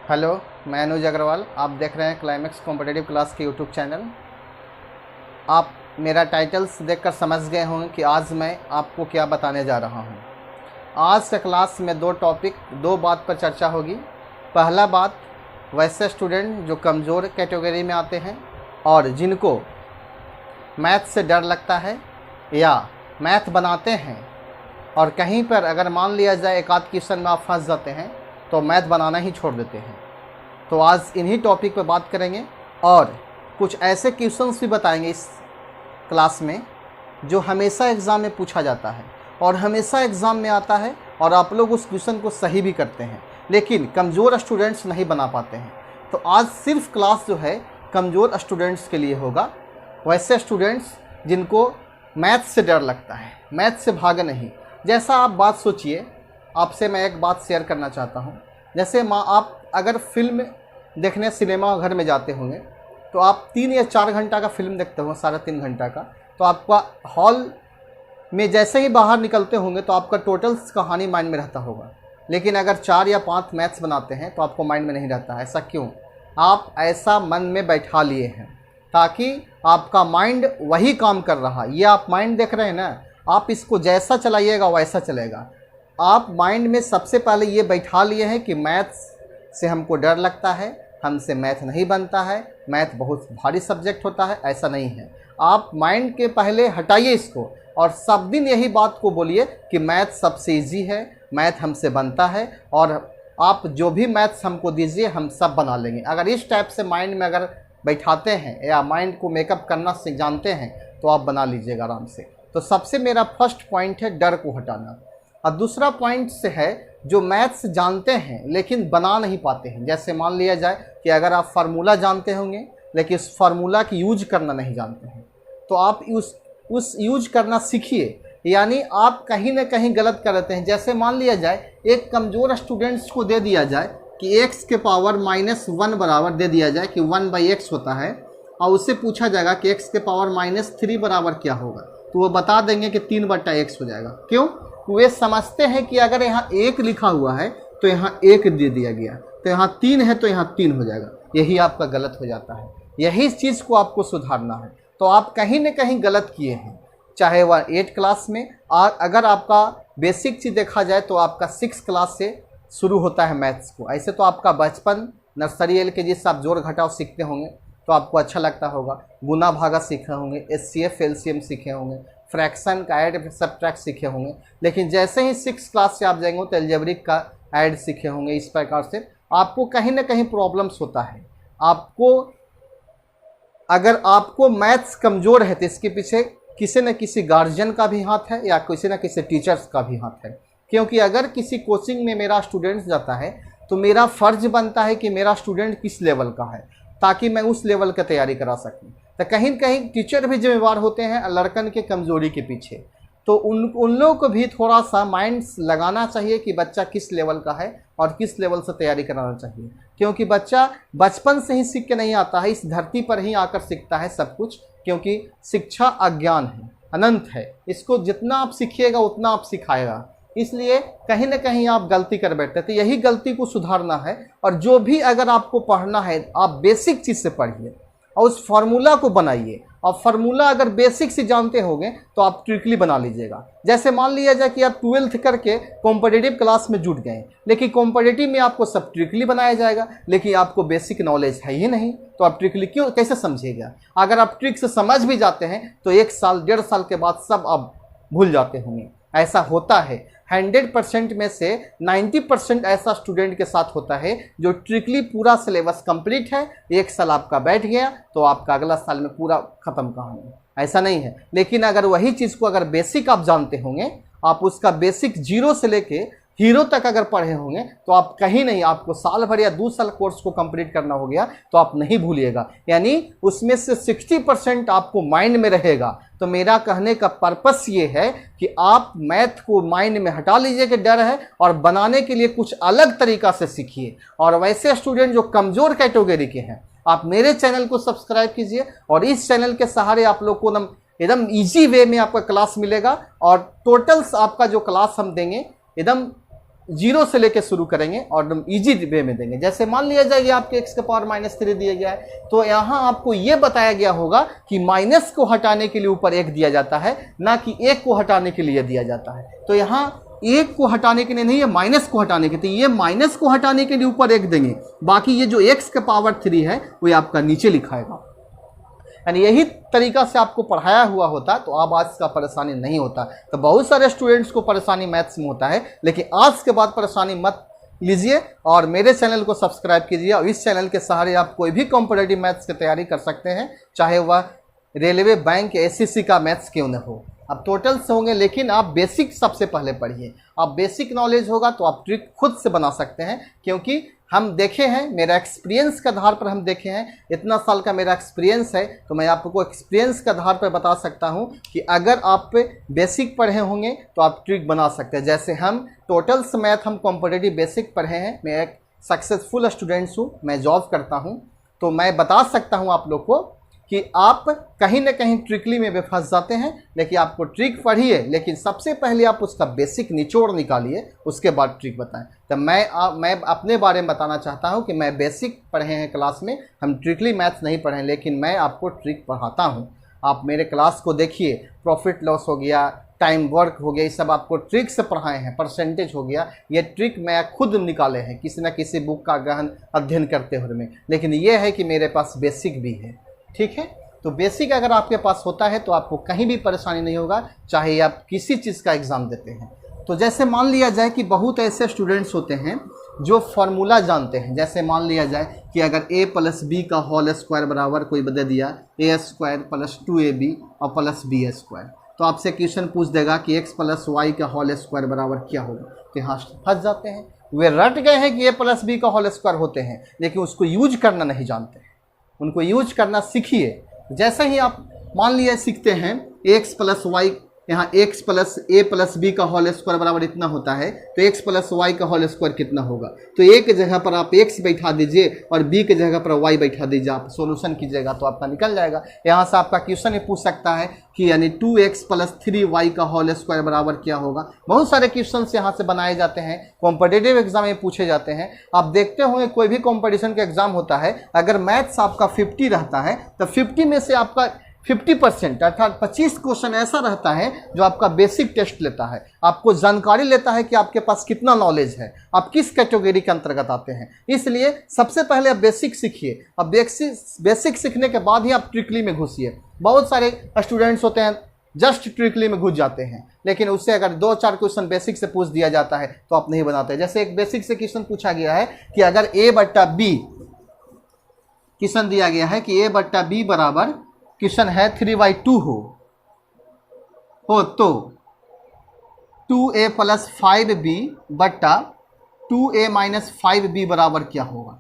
Hello, मैं अनुज अग्रवाल। आप देख रहे हैं क्लाइमेक्स कॉम्पिटिटिव क्लास के यूट्यूब चैनल। आप मेरा टाइटल्स देखकर समझ गए होंगे कि आज मैं आपको क्या बताने जा रहा हूं। आज के क्लास में दो बात पर चर्चा होगी। पहला बात, वैसे स्टूडेंट जो कमज़ोर कैटेगरी में आते हैं और जिनको मैथ से डर लगता है या मैथ बनाते हैं और कहीं पर अगर मान लिया जाए एक आध क्वेश्चन में आप फंस जाते हैं तो मैथ बनाना ही छोड़ देते हैं। तो आज इन्हीं टॉपिक पर बात करेंगे और कुछ ऐसे क्वेश्चंस भी बताएंगे इस क्लास में जो हमेशा एग्ज़ाम में पूछा जाता है और हमेशा एग्ज़ाम में आता है और आप लोग उस क्वेश्चन को सही भी करते हैं, लेकिन कमज़ोर स्टूडेंट्स नहीं बना पाते हैं। तो आज सिर्फ क्लास जो है कमज़ोर स्टूडेंट्स के लिए होगा, वैसे स्टूडेंट्स जिनको मैथ से डर लगता है, मैथ से भागे नहीं। जैसा आप बात सोचिए, आपसे मैं एक बात शेयर करना चाहता हूँ। जैसे आप अगर फिल्म देखने सिनेमा घर में जाते होंगे तो आप 3 या 4 घंटा का फिल्म देखते होंगे, 3.5 घंटा का, तो आपका हॉल में जैसे ही बाहर निकलते होंगे तो आपका टोटल कहानी माइंड में रहता होगा। लेकिन अगर 4 या 5 मैथ्स बनाते हैं तो आपको माइंड में नहीं रहता है। ऐसा क्यों? आप ऐसा मन में बैठा लिए हैं ताकि आपका माइंड वही काम कर रहा है। ये आप माइंड देख रहे हैं ना, आप इसको जैसा चलाइएगा वैसा चलेगा। आप माइंड में सबसे पहले ये बैठा लिए हैं कि मैथ्स से हमको डर लगता है, हमसे मैथ नहीं बनता है, मैथ बहुत भारी सब्जेक्ट होता है। ऐसा नहीं है। आप माइंड के पहले हटाइए इसको और सब दिन यही बात को बोलिए कि मैथ सबसे इजी है, मैथ हमसे बनता है और आप जो भी मैथ्स हमको दीजिए हम सब बना लेंगे। अगर इस टाइप से माइंड में अगर बैठाते हैं या माइंड को मेकअप करना से जानते हैं तो आप बना लीजिएगा आराम से। तो सबसे मेरा फर्स्ट पॉइंट है डर को हटाना। और दूसरा पॉइंट से है जो मैथ्स जानते हैं लेकिन बना नहीं पाते हैं। जैसे मान लिया जाए कि अगर आप फार्मूला जानते होंगे लेकिन उस फार्मूला की यूज करना नहीं जानते हैं तो आप उस यूज करना सीखिए। यानी आप कहीं ना कहीं गलत कर देते हैं। जैसे मान लिया जाए एक कमज़ोर स्टूडेंट्स को दे दिया जाए कि x के पावर -1 बराबर दे दिया जाए कि 1/x होता है और उससे पूछा जाएगा कि x के पावर -3 बराबर क्या होगा, तो वो बता देंगे कि 3/x हो जाएगा। क्यों? वे समझते हैं कि अगर यहाँ 1 लिखा हुआ है तो यहाँ 1 दे दिया गया, तो यहाँ 3 है तो यहाँ 3 हो जाएगा। यही आपका गलत हो जाता है। यही चीज़ को आपको सुधारना है। तो आप कहीं न कहीं गलत किए हैं, चाहे वह 8 क्लास में। और अगर आपका बेसिक चीज़ देखा जाए तो आपका 6 क्लास से शुरू होता है मैथ्स को। ऐसे तो आपका बचपन नर्सरी LKG से आप जोड़ घटाव सीखते होंगे तो आपको अच्छा लगता होगा। गुना भागा सीखे होंगे, SCF LCM सीखे होंगे, फ्रैक्शन का ऐड सबट्रैक्ट सीखे होंगे। लेकिन जैसे ही 6 क्लास से आप जाएंगे तो एल्जेब्रिक का ऐड सीखे होंगे। इस प्रकार से आपको कहीं ना कहीं प्रॉब्लम्स होता है। अगर आपको मैथ्स कमज़ोर है तो इसके पीछे किसी न किसी गार्जियन का भी हाथ है या किसी न किसी टीचर्स का भी हाथ है। क्योंकि अगर किसी कोचिंग में मेरा स्टूडेंट जाता है तो मेरा फ़र्ज बनता है कि मेरा स्टूडेंट किस लेवल का है ताकि मैं उस लेवल की तैयारी करा सकूं। तो कहीं न कहीं टीचर भी जिम्मेवार होते हैं लड़कन के कमज़ोरी के पीछे। तो उन लोगों को भी थोड़ा सा माइंड्स लगाना चाहिए कि बच्चा किस लेवल का है और किस लेवल से तैयारी कराना चाहिए। क्योंकि बच्चा बचपन से ही सीख के नहीं आता है, इस धरती पर ही आकर सीखता है सब कुछ। क्योंकि शिक्षा अज्ञान है, अनंत है। इसको जितना आप सीखिएगा उतना आप सिखाएगा। इसलिए कहीं ना कहीं आप गलती कर बैठते थे, यही गलती को सुधारना है। और जो भी अगर आपको पढ़ना है आप बेसिक चीज़ से पढ़िए और उस फार्मूला को बनाइए। और फार्मूला अगर बेसिक से जानते होंगे तो आप ट्रिकली बना लीजिएगा। जैसे मान लिया जाए कि आप 12th करके कॉम्पिटिटिव क्लास में जुट गए, लेकिन कॉम्पिटिटिव में आपको सब ट्रिकली बनाया जाएगा, लेकिन आपको बेसिक नॉलेज है ही नहीं तो आप ट्रिकली कैसे समझिएगा? अगर आप ट्रिक से समझ भी जाते हैं तो 1 साल 1.5 साल के बाद सब आप भूल जाते होंगे। ऐसा होता है। 100% में से 90% ऐसा स्टूडेंट के साथ होता है जो ट्रिकली पूरा सिलेबस कंप्लीट है, 1 साल आपका बैठ गया तो आपका अगला साल में पूरा ख़त्म कहानी। ऐसा नहीं है। लेकिन अगर वही चीज़ को अगर बेसिक आप जानते होंगे, आप उसका बेसिक 0 से लेके हीरो तक अगर पढ़े होंगे तो आप कहीं नहीं, आपको साल भर या 2 साल कोर्स को कंप्लीट करना हो गया तो आप नहीं भूलिएगा। यानी उसमें से 60% आपको माइंड में रहेगा। तो मेरा कहने का पर्पस ये है कि आप मैथ को माइंड में हटा लीजिए कि डर है और बनाने के लिए कुछ अलग तरीका से सीखिए। और वैसे स्टूडेंट जो कमज़ोर कैटेगरी के हैं, आप मेरे चैनल को सब्सक्राइब कीजिए और इस चैनल के सहारे आप लोग को एकदम ईजी वे में आपका क्लास मिलेगा। और टोटल्स आपका जो क्लास हम देंगे एकदम जीरो से लेके शुरू करेंगे और एकदम ईजी वे में देंगे। जैसे मान लिया जाएगा आपके x के पावर -3 दिया गया है, तो यहाँ आपको ये बताया गया होगा कि माइनस को हटाने के लिए ऊपर 1 दिया जाता है, ना कि 1 को हटाने के लिए दिया जाता है। तो यहाँ 1 को हटाने के लिए नहीं है, माइनस को हटाने के लिए, तो ये माइनस को हटाने के लिए ऊपर 1 देंगे, बाकी ये जो x के पावर 3 है वो आपका नीचे लिखाएगा। यानी यही तरीका से आपको पढ़ाया हुआ होता तो अब आज का परेशानी नहीं होता। तो बहुत सारे स्टूडेंट्स को परेशानी मैथ्स में होता है, लेकिन आज के बाद परेशानी मत लीजिए और मेरे चैनल को सब्सक्राइब कीजिए। और इस चैनल के सहारे आप कोई भी कॉम्पिटिटिव मैथ्स की तैयारी कर सकते हैं, चाहे वह रेलवे, बैंक, एसएससी का मैथ्स क्यों न हो। अब टोटल से होंगे, लेकिन आप बेसिक सबसे पहले पढ़िए। आप बेसिक नॉलेज होगा तो आप ट्रिक खुद से बना सकते हैं, क्योंकि हम देखे हैं, मेरा एक्सपीरियंस के आधार पर हम देखे हैं, इतना साल का मेरा एक्सपीरियंस है, तो मैं आपको एक्सपीरियंस के आधार पर बता सकता हूं कि अगर आप बेसिक पढ़े होंगे तो आप ट्रिक बना सकते हैं। जैसे हम टोटल्स मैथ हम कॉम्पिटिटिव बेसिक पढ़े हैं, मैं एक सक्सेसफुल स्टूडेंट्स हूँ, मैं जॉब करता हूँ, तो मैं बता सकता हूँ आप लोग को कि आप कहीं ना कहीं ट्रिकली में भी फंस जाते हैं। लेकिन आपको ट्रिक पढ़िए, लेकिन सबसे पहले आप उसका बेसिक निचोड़ निकालिए, उसके बाद ट्रिक बताएं। तो मैं अपने बारे में बताना चाहता हूं कि मैं बेसिक पढ़े हैं क्लास में, हम ट्रिकली मैथ्स नहीं पढ़े हैं, लेकिन मैं आपको ट्रिक पढ़ाता हूं। आप मेरे क्लास को देखिए, प्रॉफिट लॉस हो गया, टाइम वर्क हो गया, ये सब आपको ट्रिक से पढ़ाए हैं, परसेंटेज हो गया, ये ट्रिक मैं खुद निकाले हैं किसी न किसी बुक का गहन अध्ययन करते हुए। लेकिन ये है कि मेरे पास बेसिक भी है, ठीक है। तो बेसिक अगर आपके पास होता है तो आपको कहीं भी परेशानी नहीं होगा, चाहे आप किसी चीज़ का एग्ज़ाम देते हैं। तो जैसे मान लिया जाए कि बहुत ऐसे स्टूडेंट्स होते हैं जो फार्मूला जानते हैं। जैसे मान लिया जाए कि अगर a + b का होल स्क्वायर बराबर कोई बता दिया a² + 2ab और प्लस b², तो आपसे क्वेश्चन पूछ देगा कि x + y का होल स्क्वायर बराबर क्या होगा, तो यहाँ फंस जाते हैं। वे रट गए हैं कि a + b का होल स्क्वायर होते हैं, लेकिन उसको यूज करना नहीं जानते हैं। उनको यूज करना सीखिए। जैसे ही आप मान लिए सीखते हैं x + y, यहाँ x + a + b का होल स्क्वायर बराबर इतना होता है, तो x + y का होल स्क्वायर कितना होगा, तो a की जगह पर आप x बैठा दीजिए और b की जगह पर y बैठा दीजिए, आप सोल्यूशन कीजिएगा तो आपका निकल जाएगा। यहाँ से आपका क्वेश्चन ये पूछ सकता है कि यानी 2x + 3y का होल स्क्वायर बराबर क्या होगा। बहुत सारे क्वेश्चन यहाँ से बनाए जाते हैं, कॉम्पिटिटिव एग्जाम में पूछे जाते हैं। आप देखते होंगे कोई भी कॉम्पिटिशन का एग्जाम होता है, अगर मैथ्स आपका 50 रहता है तो 50 में से आपका 50% अर्थात 25 क्वेश्चन ऐसा रहता है जो आपका बेसिक टेस्ट लेता है, आपको जानकारी लेता है कि आपके पास कितना नॉलेज है, आप किस कैटेगरी के अंतर्गत आते हैं। इसलिए सबसे पहले आप बेसिक सीखिए। अब बेसिक सीखने के बाद ही आप ट्रिकली में घुसिए। बहुत सारे स्टूडेंट्स होते हैं जस्ट ट्रिकली में घुस जाते हैं, लेकिन उससे अगर 2-4 क्वेश्चन बेसिक से पूछ दिया जाता है तो आप नहीं बनाते। जैसे एक बेसिक से क्वेश्चन पूछा गया है कि अगर a/b क्वेश्चन दिया गया है कि a/b बराबर क्वेश्चन है 3/2 हो तो 2a + 5b बट्टा 2a - 5b बराबर क्या होगा।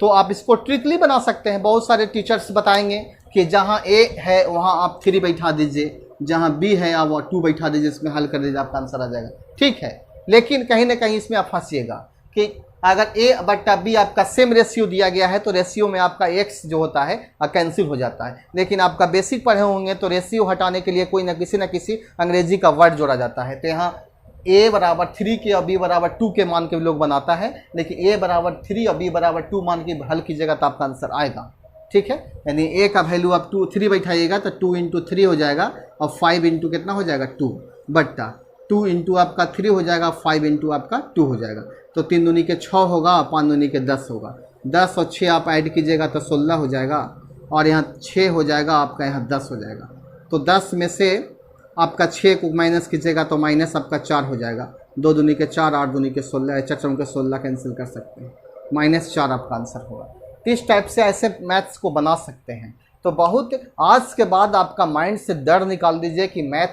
तो आप इसको ट्रिकली बना सकते हैं। बहुत सारे टीचर्स बताएंगे कि जहाँ a है वहाँ आप 3 बैठा दीजिए, जहाँ b है आप 2 बैठा दीजिए, इसमें हल कर दीजिए, आपका आंसर आ जाएगा, ठीक है। लेकिन कहीं ना कहीं इसमें आप फंसिएगा कि अगर a/b आपका सेम रेशियो दिया गया है तो रेशियो में आपका x जो होता है कैंसिल हो जाता है। लेकिन आपका बेसिक पढ़े होंगे तो रेशियो हटाने के लिए कोई ना किसी अंग्रेजी का वर्ड जोड़ा जाता है। तो यहाँ a = 3 के और b = 2 के मान के लोग बनाता है, लेकिन a = 3 और b = 2 मान के हल कीजिएगा तो आपका आंसर आएगा, ठीक है। यानी a का वैल्यू आप 3 बैठाइएगा तो 2 × 3 हो जाएगा और 5 × कितना हो जाएगा 2 बट्टा 2 × आपका 3 हो जाएगा, 5 × आपका 2 हो जाएगा। तो 3 दूनी के 6 होगा, 5 दूनी के 10 होगा। 10 और 6 आप ऐड कीजिएगा तो 16 हो जाएगा, और यहाँ 6 हो जाएगा आपका, यहाँ 10 हो जाएगा। तो 10 में से आपका 6 को माइनस कीजिएगा तो माइनस आपका 4 हो जाएगा। 2 दूनी के 4, 8 दूनी के 16, 4 के 16 कैंसिल कर सकते हैं, -4 आपका आंसर होगा। इस टाइप से ऐसे मैथ्स को बना सकते हैं। तो बहुत आज के बाद आपका माइंड से डर निकाल दीजिए कि मैथ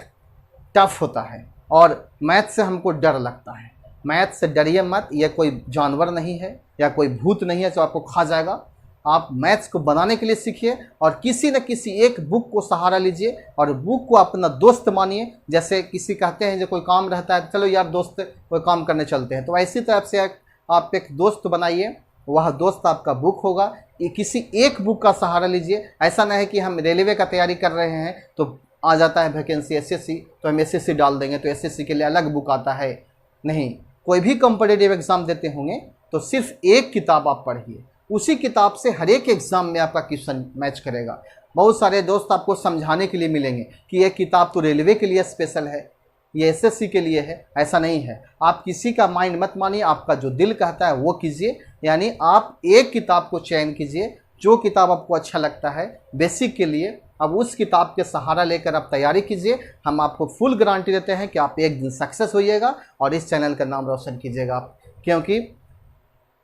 टफ होता है और मैथ से हमको डर लगता है। मैथ से डरिए मत, यह कोई जानवर नहीं है या कोई भूत नहीं है जो आपको खा जाएगा। आप मैथ्स को बनाने के लिए सीखिए और किसी न किसी एक बुक को सहारा लीजिए और बुक को अपना दोस्त मानिए। जैसे किसी कहते हैं जो कोई काम रहता है, चलो यार दोस्त कोई काम करने चलते हैं, तो ऐसी तरफ से आप एक दोस्त बनाइए, वह दोस्त आपका बुक होगा। ये किसी एक बुक का सहारा लीजिए। ऐसा नहीं है कि हम रेलवे का तैयारी कर रहे हैं तो आ जाता है वैकेंसी एसएससी तो हम एसएससी डाल देंगे तो एसएससी के लिए अलग बुक आता है, नहीं। कोई भी कॉम्पिटिटिव एग्जाम देते होंगे तो सिर्फ एक किताब आप पढ़िए, उसी किताब से हर एक एग्जाम में आपका क्वेश्चन मैच करेगा। बहुत सारे दोस्त आपको समझाने के लिए मिलेंगे कि ये किताब तो रेलवे के लिए स्पेशल है, ये एसएससी के लिए है। ऐसा नहीं है, आप किसी का माइंड मत मानिए, आपका जो दिल कहता है वो कीजिए। यानी आप एक किताब को चयन कीजिए, जो किताब आपको अच्छा लगता है बेसिक के लिए, अब उस किताब के सहारा लेकर आप तैयारी कीजिए। हम आपको फुल गारंटी देते हैं कि आप एक दिन सक्सेस होइएगा और इस चैनल का नाम रोशन कीजिएगा आप, क्योंकि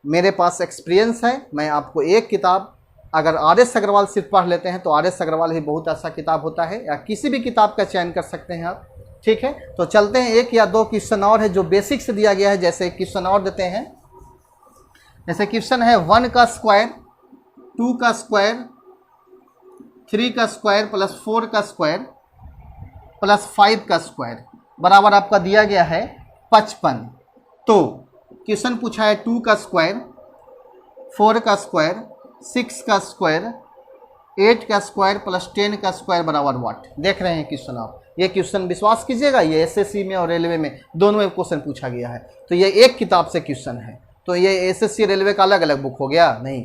मेरे पास एक्सपीरियंस है। मैं आपको एक किताब, अगर RS अग्रवाल सिर्फ पढ़ लेते हैं तो RS अग्रवाल ही बहुत अच्छा किताब होता है, या किसी भी किताब का चयन कर सकते हैं आप। ठीक है, तो चलते हैं, एक या दो क्वेश्चन और है जो बेसिक से दिया गया है। जैसे क्वेश्चन और देते हैं, जैसे क्वेश्चन है 1 का स्क्वायर, 2 का स्क्वायर, 3 का स्क्वायर प्लस 4 का स्क्वायर प्लस 5 का स्क्वायर बराबर आपका दिया गया है 55। तो क्वेश्चन पूछा है 2 का स्क्वायर, 4 का स्क्वायर, 6 का स्क्वायर, 8 का स्क्वायर प्लस 10 का स्क्वायर बराबर व्हाट। देख रहे हैं क्वेश्चन आप, ये क्वेश्चन विश्वास कीजिएगा ये एसएससी में और रेलवे में दोनों में क्वेश्चन पूछा गया है। तो ये एक किताब से क्वेश्चन है, तो ये एसएससी रेलवे का अलग अलग बुक हो गया नहीं,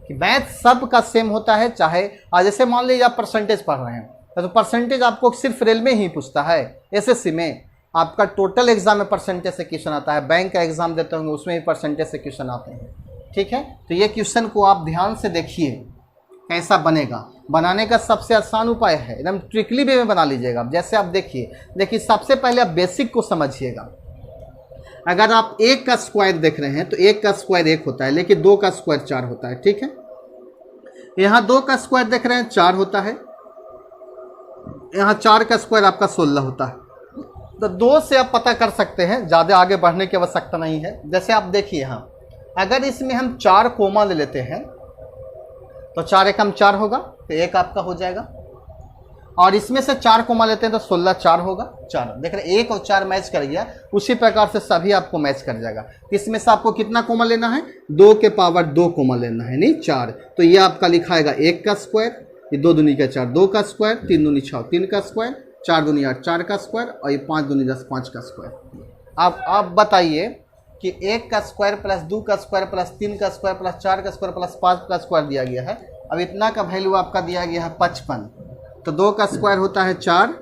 कि मैथ सब का सेम होता है। चाहे जैसे मान लीजिए आप परसेंटेज पढ़ रहे हैं तो परसेंटेज आपको सिर्फ रेलवे ही पूछता है, एसएससी में आपका टोटल एग्जाम में परसेंटेज से क्वेश्चन आता है। बैंक का एग्जाम देते होंगे उसमें भी परसेंटेज से क्वेश्चन आते हैं। ठीक है, तो ये क्वेश्चन को आप ध्यान से देखिए कैसा बनेगा। बनाने का सबसे आसान उपाय है, एकदम ट्रिकली वे में बना लीजिएगा। जैसे आप देखिए सबसे पहले आप बेसिक को समझिएगा। अगर आप 1 का स्क्वायर देख रहे हैं तो 1 का स्क्वायर 1 होता है, लेकिन 2 का स्क्वायर 4 होता है। ठीक है, यहाँ 2 का स्क्वायर देख रहे हैं 4 होता है, यहाँ 4 का स्क्वायर आपका 16 होता है। तो 2 से आप पता कर सकते हैं, ज़्यादा आगे बढ़ने की आवश्यकता नहीं है। जैसे आप देखिए यहाँ, अगर इसमें हम 4 कोमा ले लेते हैं तो 4 एकम 4 होगा, तो 1 आपका हो जाएगा। और इसमें से 4 कोमा लेते हैं तो 16 4 होगा, 4 देख रहे हैं 1 और 4 मैच कर गया। उसी प्रकार से सभी आपको मैच कर जाएगा। इसमें से आपको कितना कोमा लेना है, 2 के पावर 2 कोमा लेना है, नहीं 4। तो ये आपका लिखाएगा 1 का स्क्वायर, ये 2 दूनी का 4 2 का स्क्वायर, 3 दूनी 6 3 का स्क्वायर, 4 दूनी 8 4 का स्क्वायर, और ये 5 दूनी 10 5 का स्क्वायर। अब आप बताइए कि 1 का स्क्वायर प्लस 2 का स्क्वायर प्लस 3 का स्क्वायर प्लस 4 का स्क्वायर प्लस 5 का स्क्वायर दिया गया है। अब इतना का वैल्यू आपका दिया गया है 55। तो 2 का स्क्वायर होता है 4,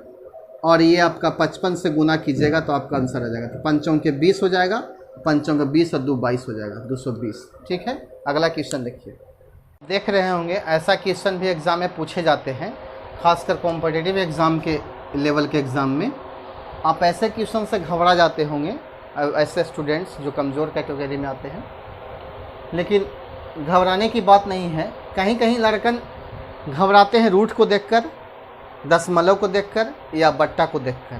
और ये आपका 55 से गुना कीजिएगा तो आपका आंसर आ जाएगा। तो 5 के 20 हो जाएगा, 5 के 20 और 2 22 हो जाएगा, 220। ठीक है, अगला क्वेश्चन देखिए। देख रहे होंगे ऐसा क्वेश्चन भी एग्ज़ाम में पूछे जाते हैं, खासकर कॉम्पिटिटिव एग्ज़ाम के लेवल के एग्ज़ाम में। आप ऐसे क्वेश्चन से घबरा जाते होंगे, ऐसे स्टूडेंट्स जो कमज़ोर कैटेगरी में आते हैं, लेकिन घबराने की बात नहीं है। कहीं कहीं लड़कन घबराते हैं रूट को देखकर, दशमलव को देखकर या बट्टा को देखकर।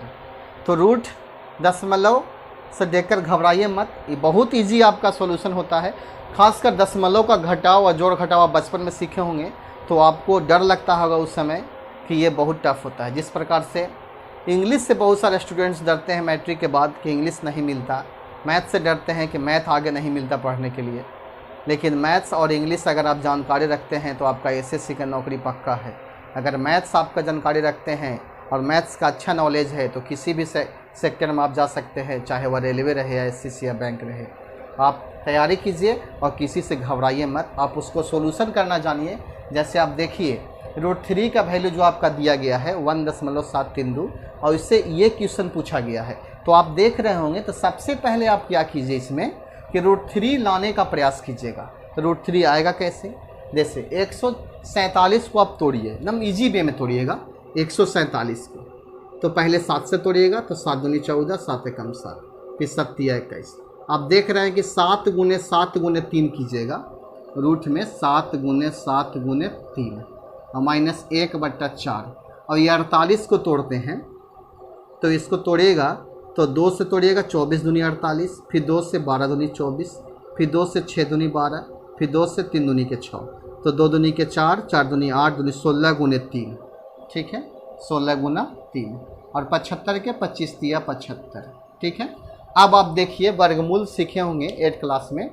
तो रूट दशमलव से देखकर घबराइए मत, ये बहुत इजी आपका सॉल्यूशन होता है। खासकर दशमलव का घटाव और जोड़ घटाव आप बचपन में सीखे होंगे, तो आपको डर लगता होगा उस समय कि ये बहुत टफ होता है। जिस प्रकार से इंग्लिश से बहुत सारे स्टूडेंट्स डरते हैं मैट्रिक के बाद कि इंग्लिश नहीं मिलता, मैथ से डरते हैं कि मैथ आगे नहीं मिलता पढ़ने के लिए। लेकिन मैथ्स और इंग्लिश अगर आप जानकारी रखते हैं तो आपका एसएससी का नौकरी पक्का है। अगर मैथ्स आपका जानकारी रखते हैं और मैथ्स का अच्छा नॉलेज है तो किसी भी सेक्टर में आप जा सकते हैं, चाहे वह रेलवे रहे या एसएससी या बैंक रहे। आप तैयारी कीजिए और किसी से घबराइए मत, आप उसको सोल्यूशन करना जानिए। जैसे आप देखिए √3 का वैल्यू जो आपका दिया गया है 1.732, और इससे ये क्वेश्चन पूछा गया है। तो आप देख रहे होंगे, तो सबसे पहले आप क्या कीजिए इसमें कि √3 लाने का प्रयास कीजिएगा। तो √3 आएगा कैसे, जैसे 147 को आप तोड़िए, एकदम ईजी वे में तोड़िएगा 147 को। तो पहले 7 से तोड़िएगा, तो 7 दूनी 14, 7 एकम 7, फिर 7 तिया 21। आप देख रहे हैं कि 7 गुने 7 गुने 3 कीजिएगा, रूट में 7 गुने 7 गुने 3 और -1/4। और ये 48 को तोड़ते हैं, तो इसको तोड़िएगा तो 2 से तोड़िएगा 24 दूनी 48, फिर 2 से 12 दूनी 24, फिर 2 से 6 दूनी 12, फिर 2 से 3 दूनी के 6, तो 2 दूनी के 4, 4 दूनी 8, दूनी 16 गुने 3। ठीक है, 16 गुना 3, और 75 के 25 तिया 75। ठीक है, अब आप देखिए वर्गमूल सीखे होंगे 8 क्लास में,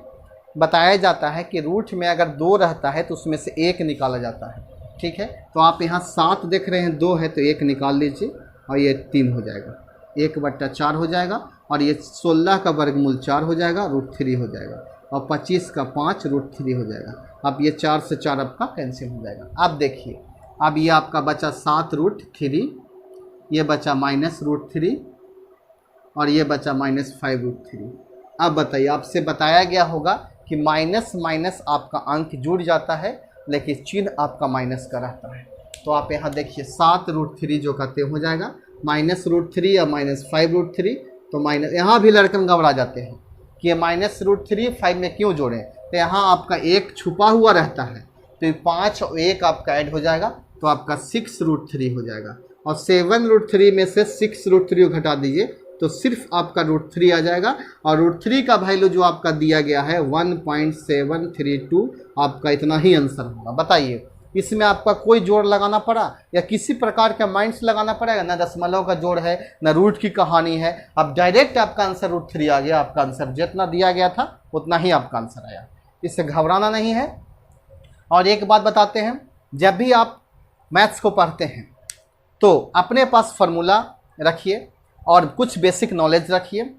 बताया जाता है कि रूट में अगर 2 रहता है तो उसमें से 1 निकाला जाता है। ठीक है, तो आप यहाँ 7 देख रहे हैं, 2 है तो 1 निकाल लीजिए और ये 3 हो जाएगा। 1/4 हो जाएगा, और ये 16 का वर्गमूल 4 हो जाएगा, √3 हो जाएगा, और 25 का 5 √3 हो जाएगा। अब ये 4 से 4 आपका कैंसिल हो जाएगा। अब देखिए, अब ये आपका बचा 7 √3, ये बचा -√3, और ये बचा -5√3। अब बताइए, आपसे बताया गया होगा कि माइनस माइनस आपका अंक जुड़ जाता है, लेकिन चिन्ह आपका माइनस का रहता है। तो आप यहाँ देखिए 7 √3 जो कहते हो जाएगा -√3 या -5√3। तो माइनस, यहाँ भी लड़कन घबरा जाते हैं कि ये -√3 5 में क्यों जोड़ें, तो यहाँ आपका एक छुपा हुआ रहता है, तो 5 और 1 आपका ऐड हो जाएगा, तो आपका 6 √3 हो जाएगा। और 7 √3 में से 6 √3 घटा दीजिए तो सिर्फ आपका √3 आ जाएगा, और √3 का वैल्यू जो आपका दिया गया है 1.732, आपका इतना ही आंसर होगा। बताइए, इसमें आपका कोई जोड़ लगाना पड़ा या किसी प्रकार का माइंड्स लगाना पड़ेगा? ना दशमलव का जोड़ है, ना रूट की कहानी है। अब डायरेक्ट आपका आंसर √3 आ गया। आपका आंसर जितना दिया गया था उतना ही आपका आंसर आया, इससे घबराना नहीं है। और एक बात बताते हैं, जब भी आप मैथ्स को पढ़ते हैं तो अपने पास फार्मूला रखिए और कुछ बेसिक नॉलेज रखिए,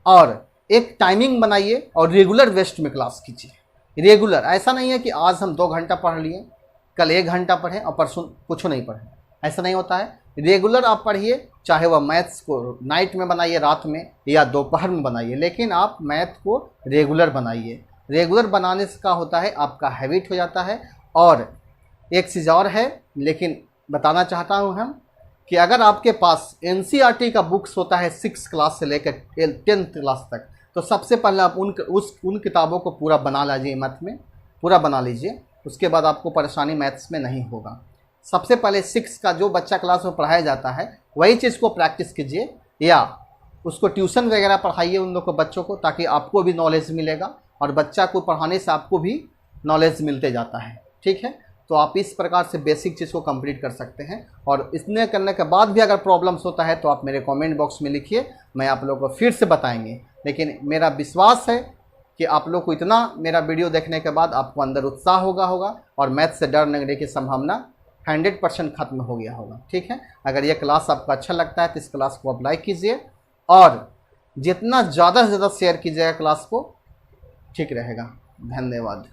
और एक टाइमिंग बनाइए और रेगुलर वेस्ट में क्लास कीजिए। रेगुलर, ऐसा नहीं है कि आज हम 2 घंटा पढ़ लिए, कल 1 घंटा पढ़ें और परसों कुछ नहीं पढ़ें, ऐसा नहीं होता है। रेगुलर आप पढ़िए, चाहे वह मैथ्स को नाइट में बनाइए, रात में या दोपहर में बनाइए, लेकिन आप मैथ को रेगुलर बनाइए। रेगुलर बनाने से क्या होता है, आपका हैबिट हो जाता है। और एक चीज़ और है, लेकिन बताना चाहता हूँ हम, कि अगर आपके पास NCERT का बुक्स होता है 6 क्लास से लेकर 10th क्लास तक, तो सबसे पहले आप उन किताबों को पूरा बना लीजिए, मैथ में पूरा बना लीजिए। उसके बाद आपको परेशानी मैथ्स में नहीं होगा। सबसे पहले 6 का जो बच्चा क्लास में पढ़ाया जाता है वही चीज़ को प्रैक्टिस कीजिए, या उसको ट्यूशन वगैरह पढ़ाइए उन लोग को, बच्चों को, ताकि आपको भी नॉलेज मिलेगा और बच्चा को पढ़ाने से आपको भी नॉलेज मिलते जाता है। ठीक है, तो आप इस प्रकार से बेसिक चीज़ को कंप्लीट कर सकते हैं। और इसने करने के बाद भी अगर प्रॉब्लम्स होता है तो आप मेरे कमेंट बॉक्स में लिखिए, मैं आप लोगों को फिर से बताएंगे। लेकिन मेरा विश्वास है कि आप लोग को इतना मेरा वीडियो देखने के बाद आपको अंदर उत्साह होगा और मैथ से डर लगने की संभावना 100% खत्म हो गया होगा। ठीक है, अगर ये क्लास आपको अच्छा लगता है तो इस क्लास को आप लाइक कीजिए, और जितना ज़्यादा से ज़्यादा शेयर कीजिएगा क्लास को, ठीक रहेगा। धन्यवाद।